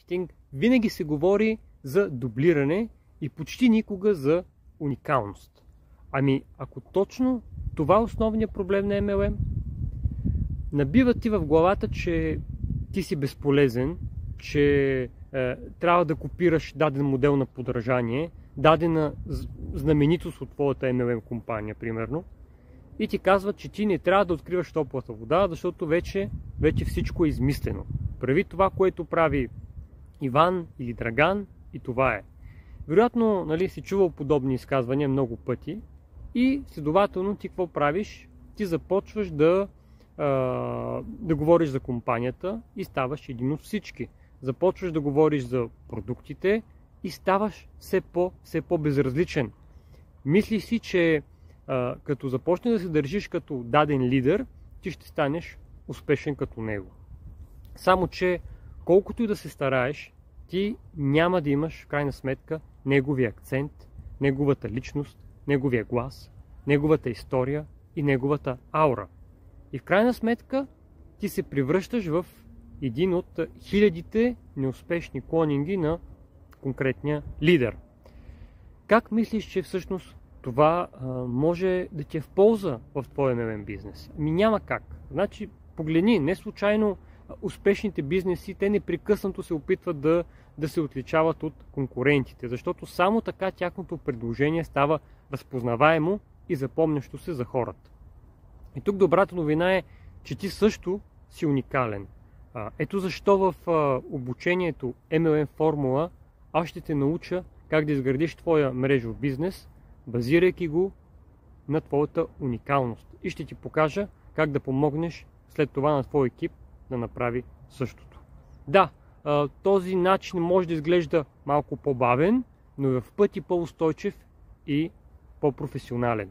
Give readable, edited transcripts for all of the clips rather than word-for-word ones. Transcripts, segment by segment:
маркетинг винаги се говори за дублиране и почти никога за уникалност. Ами, ако точно това е основният проблем на MLM, набива ти в главата, че ти си безполезен, че трябва да копираш даден модел на подражание, дадена знаменитост от твоята MLM компания, примерно, и ти казват, че ти не трябва да откриваш топлата вода, защото вече всичко е измислено. Прави това, което прави Иван или Драган, и това е. Вероятно, нали, си чувал подобни изказвания много пъти и следователно ти какво правиш? Ти започваш да говориш за компанията и ставаш един от всички. Започваш да говориш за продуктите и ставаш все по-безразличен. Мислиш си, че като започнеш да се държиш като даден лидер, ти ще станеш успешен като него. Само че, колкото и да се стараеш, ти няма да имаш в крайна сметка неговия акцент, неговата личност, неговия глас, неговата история и неговата аура. И в крайна сметка ти се превръщаш в един от хилядите неуспешни клонинги на конкретния лидер. Как мислиш, че всъщност това може да ти е в полза в твоя MLM бизнес? Ами няма как. Значи, погледни, не случайно успешните бизнеси, те непрекъснато се опитват да се отличават от конкурентите, защото само така тяхното предложение става разпознаваемо и запомнящо се за хората. И тук добрата новина е, че ти също си уникален. Ето защо в обучението MLM формула аз ще те науча как да изградиш твоя мрежов бизнес, базирайки го на твоята уникалност. И ще ти покажа как да помогнеш след това на твой екип да направи същото. Да, този начин може да изглежда малко по-бавен, но е в пъти по-устойчив и по-професионален.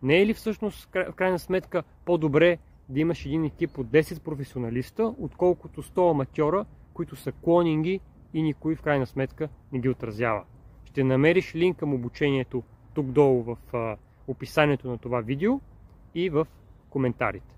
Не е ли всъщност в крайна сметка по-добре да имаш един екип от 10 професионалиста, отколкото 100 аматьора, които са клонинги и никой в крайна сметка не ги отразява? Ще намериш линк към обучението тук долу в описанието на това видео и в коментарите.